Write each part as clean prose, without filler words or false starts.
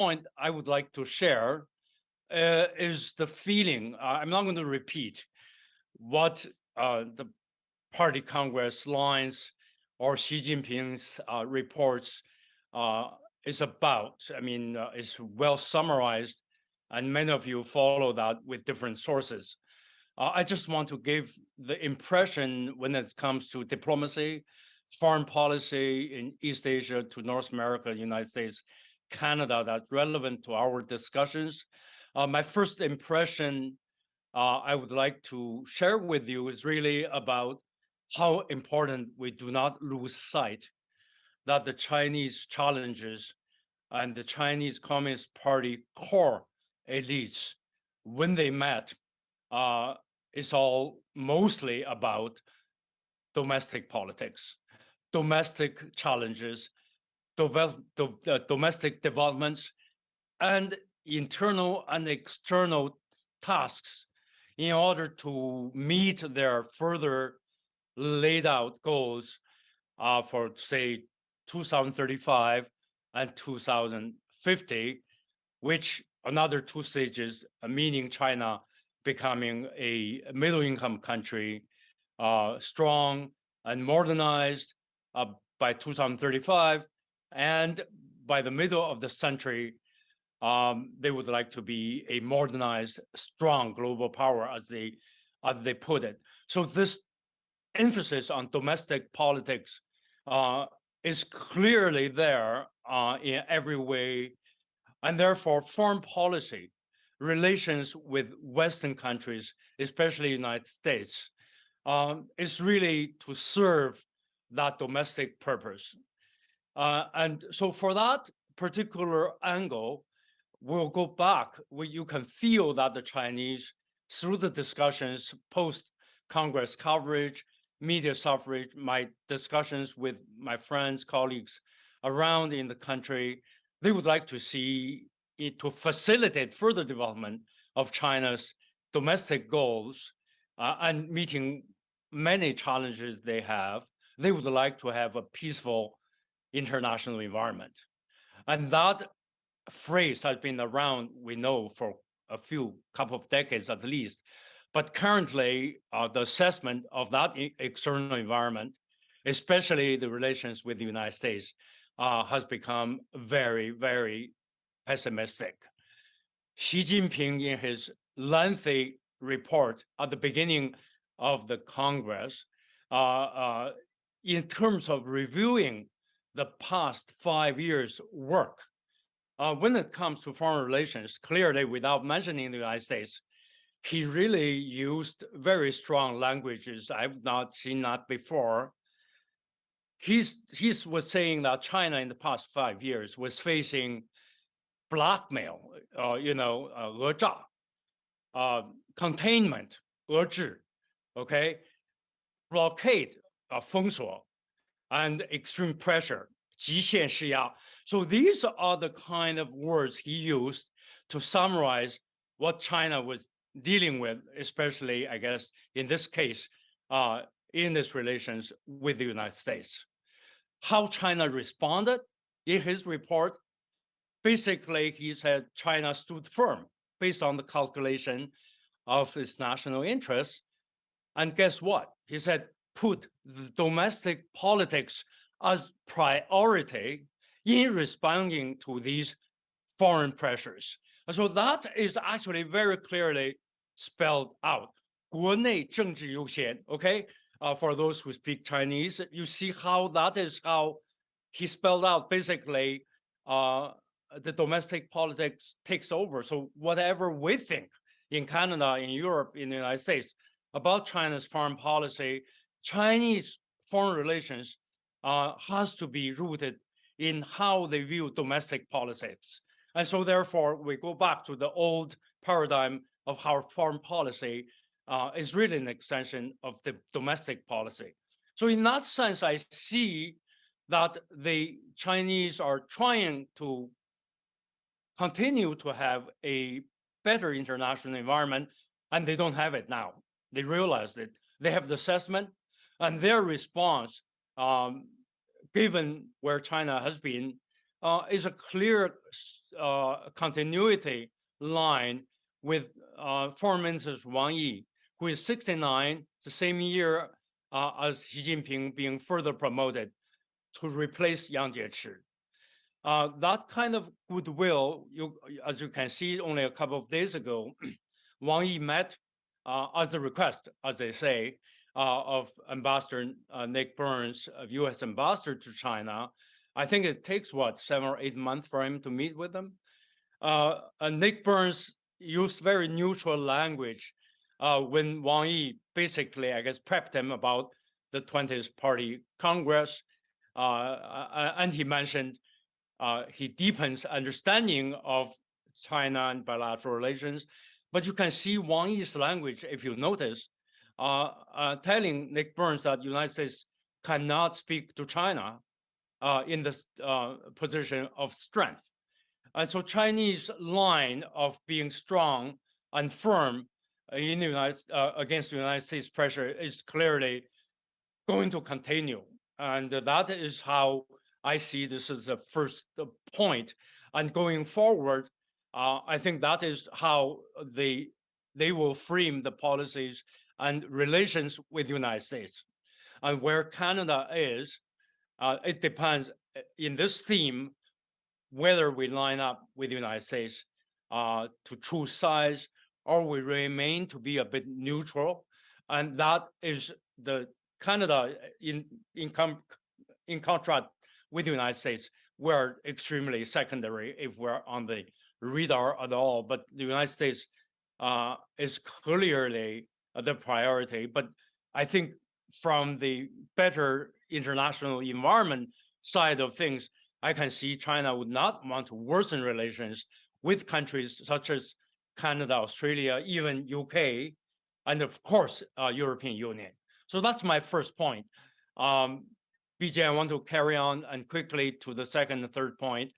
point I would like to share is the feeling. I'm not going to repeat what the Party Congress lines or Xi Jinping's reports is about. I mean, it's well summarized, and many of you follow that with different sources. I just want to give the impression when it comes to diplomacy, foreign policy in East Asia to North America, United States, Canada, that's relevant to our discussions. My first impression I would like to share with you is really about how important we do not lose sight that the Chinese challenges and the Chinese Communist Party core elites, when they met, it's all mostly about domestic politics, domestic challenges, domestic developments, and internal and external tasks in order to meet their further laid out goals for, say, 2035 and 2050, which another two stages, meaning China becoming a middle-income country, strong and modernized by 2035, and by the middle of the century, they would like to be a modernized, strong global power, as they put it. So this emphasis on domestic politics is clearly there in every way, and therefore foreign policy relations with Western countries, especially United States, is really to serve that domestic purpose. And so for that particular angle, we'll go back where you can feel that the Chinese, through the discussions, post-Congress coverage, media coverage, my discussions with my friends, colleagues around in the country, they would like to see it to facilitate further development of China's domestic goals and meeting many challenges they have. They would like to have a peaceful international environment. And that phrase has been around, we know, for a couple of decades at least. But currently, the assessment of that external environment, especially the relations with the United States, has become very, very pessimistic. Xi Jinping, in his lengthy report at the beginning of the Congress, in terms of reviewing the past 5 years' work, when it comes to foreign relations, clearly without mentioning the United States, he really used very strong languages. I've not seen that before. He was saying that China in the past 5 years was facing blackmail, 讹诈, containment, 遏制, okay, blockade, 封锁, and extreme pressure, 极限施压. So these are the kind of words he used to summarize what China was dealing with, especially, I guess, in this case, in its relations with the United States. How China responded in his report, basically, he said China stood firm based on the calculation of its national interests. And guess what? He said, put the domestic politics as priority in responding to these foreign pressures. And so that is actually very clearly spelled out. 国内政治优先, okay? For those who speak Chinese, you see how that is how he spelled out basically the domestic politics takes over. So whatever we think in Canada, in Europe, in the United States about China's foreign policy, Chinese foreign relations has to be rooted in how they view domestic politics. And so therefore, we go back to the old paradigm of how foreign policy is really an extension of the domestic policy. So in that sense, I see that the Chinese are trying to continue to have a better international environment, and they don't have it now. They realize it. They have the assessment, and their response, given where China has been is a clear continuity line with Foreign Minister Wang Yi, who is 69, the same year as Xi Jinping being further promoted to replace Yang Jiechi. That kind of goodwill, as you can see, only a couple of days ago, Wang Yi met as the request, as they say, of Ambassador Nick Burns, U.S. Ambassador to China. I think it takes, 7 or 8 months for him to meet with them. And Nick Burns used very neutral language when Wang Yi basically, I guess, prepped him about the 20th Party Congress. And he mentioned he deepens understanding of China and bilateral relations. But you can see Wang Yi's language, if you notice, telling Nick Burns that the United States cannot speak to China in the position of strength. And so Chinese line of being strong and firm in the against the United States pressure is clearly going to continue. And that is how I see this as the first point. And going forward, I think that is how they will frame the policies and relations with the United States. And where Canada is, it depends in this theme whether we line up with the United States to choose sides or we remain to be a bit neutral. And that is the Canada in contrast with the United States, we're extremely secondary if we're on the radar at all. But the United States is clearly the priority. But I think from the better international environment side of things, I can see China would not want to worsen relations with countries such as Canada, Australia, even UK, and of course, European Union. So that's my first point. BJ, I want to carry on and quickly to the second and third point.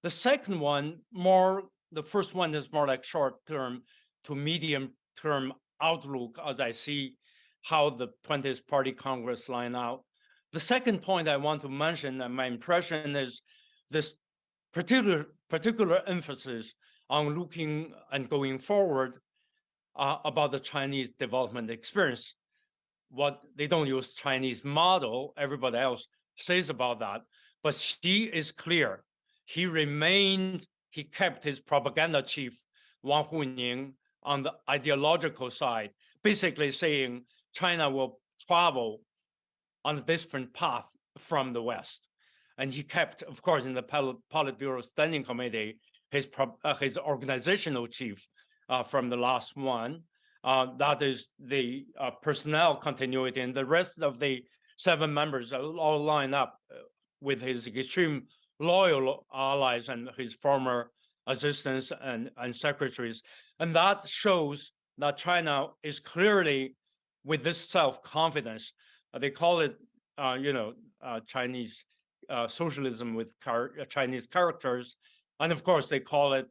The second one, the first one is more like short-term to medium-term outlook as I see how the 20th Party Congress line out. The second point I want to mention, and my impression is this particular emphasis on looking and going forward about the Chinese development experience. What they don't use Chinese model, everybody else says about that, but Xi is clear. He kept his propaganda chief, Wang Huning, on the ideological side, basically saying China will travel on a different path from the West. And he kept, of course, in the Politburo Standing Committee, his organizational chief from the last one. That is the personnel continuity, and the rest of the 7 members all line up with his extreme loyal allies and his former assistants and secretaries. And that shows that China is clearly with this self-confidence. They call it, Chinese socialism with Chinese characters. And of course, they call it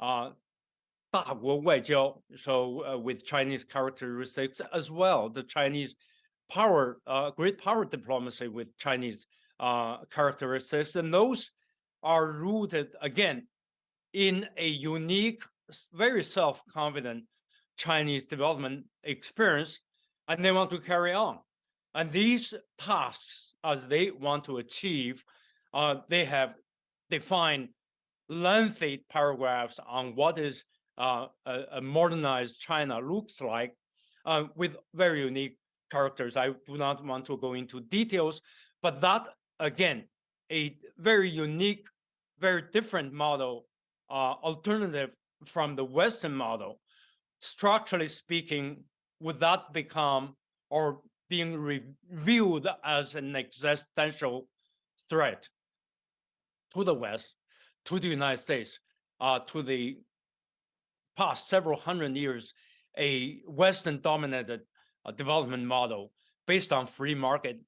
大国外交, so with Chinese characteristics as well. The Chinese power, great power diplomacy with Chinese characteristics. And those are rooted, again, in a unique, very self-confident Chinese development experience, and they want to carry on. And these tasks, as they want to achieve, they have defined lengthy paragraphs on what is a modernized China looks like with very unique characters. I do not want to go into details, but that, again, a very unique, very different model, alternative from the Western model. Structurally speaking, would that become or being reviewed as an existential threat to the West, to the United States, to the past several hundred years, a Western-dominated development model based on free market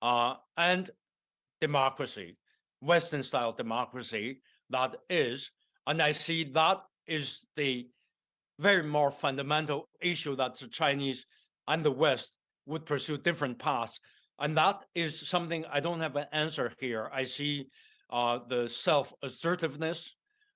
and democracy, Western-style democracy, that is. And I see that is the very more fundamental issue that the Chinese and the West would pursue different paths. And that is something I don't have an answer here. I see the self-assertiveness,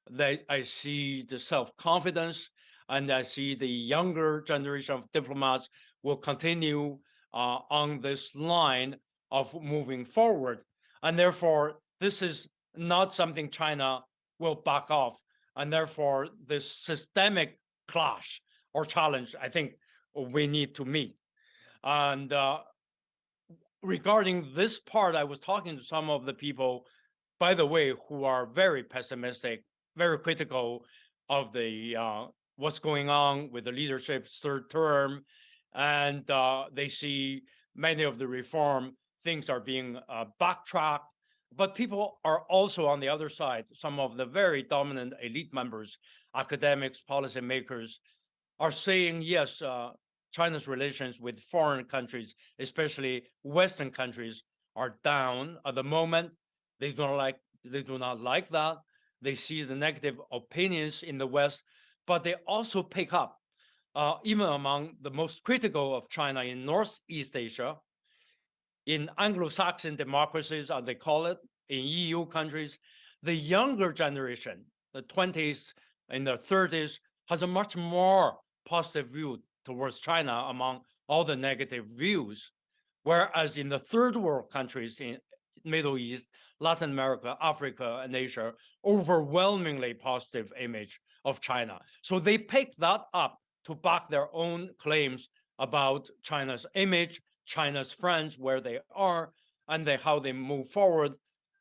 that I see the self-confidence, and I see the younger generation of diplomats will continue on this line of moving forward. And therefore, this is not something China will back off. And therefore, this systemic clash or challenge, I think we need to meet. And regarding this part, I was talking to some of the people, by the way, who are very pessimistic, very critical of the what's going on with the leadership's third term, and they see many of the reform things are being backtracked. But people are also on the other side, some of the very dominant elite members, academics, policymakers, are saying, yes, China's relations with foreign countries, especially Western countries, are down at the moment. They do not like that. They see the negative opinions in the West, but they also pick up, even among the most critical of China in Northeast Asia, in Anglo-Saxon democracies, as they call it, in EU countries, the younger generation, the 20s and the 30s, has a much more positive view towards China among all the negative views. Whereas in the third world countries in Middle East, Latin America, Africa, and Asia, overwhelmingly positive image of China. So they pick that up to back their own claims about China's image, China's friends, where they are, and how they move forward.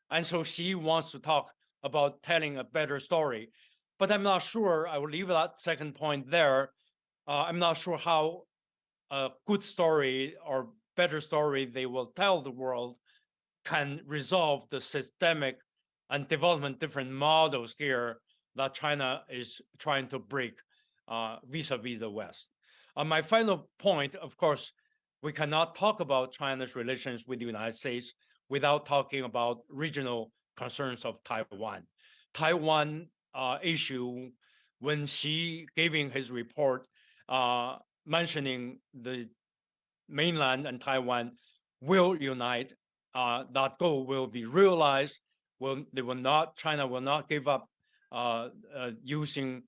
And so she wants to talk about telling a better story. But I'm not sure, I will leave that second point there. I'm not sure how a good story or better story they will tell the world can resolve the systemic and development different models here that China is trying to break vis-a-vis the West. My final point, of course, we cannot talk about China's relations with the United States without talking about regional concerns of Taiwan. Taiwan issue, when Xi giving his report mentioning the mainland and Taiwan will unite, that goal will be realized. China will not give up using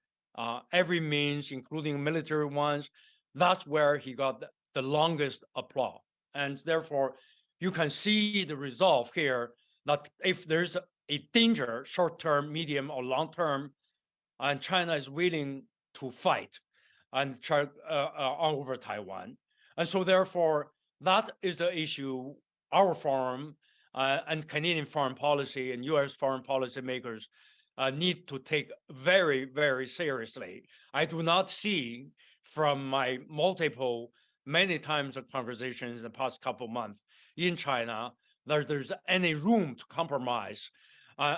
every means, including military ones. That's where he got the longest applause. And therefore, you can see the resolve here that if there's a danger, short-term, medium, or long-term, and China is willing to fight and try over Taiwan. And so therefore, that is the issue our forum and Canadian foreign policy and US foreign policy makers need to take very, very seriously. I do not see from my many times of conversations in the past couple of months in China, that there's any room to compromise.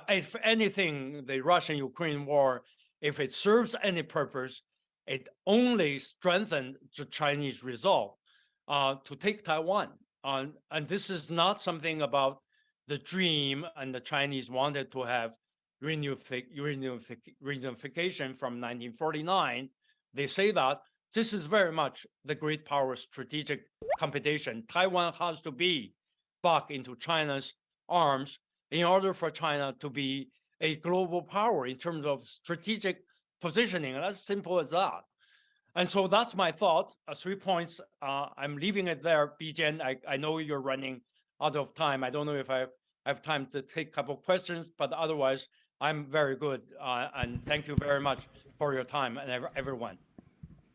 If anything, the Russian-Ukraine war, if it serves any purpose, it only strengthened the Chinese resolve to take Taiwan. And this is not something about the dream and the Chinese wanted to have reunification from 1949. They say that this is very much the great power strategic competition. Taiwan has to be back into China's arms in order for China to be a global power in terms of strategic positioning. And as simple as that. And so that's my thought. 3 points. I'm leaving it there. Bijian, I know you're running out of time. I don't know if I have time to take a couple of questions, but otherwise, I'm very good. And thank you very much for your time and everyone.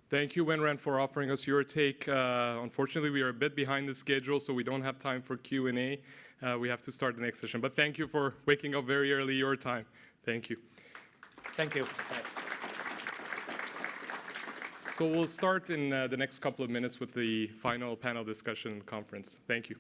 Thank you, Wenran, for offering us your take. Unfortunately, we are a bit behind the schedule, so we don't have time for Q&A. We have to start the next session. But thank you for waking up very early your time. Thank you. Thank you. So we'll start in the next couple of minutes with the final panel discussion conference. Thank you.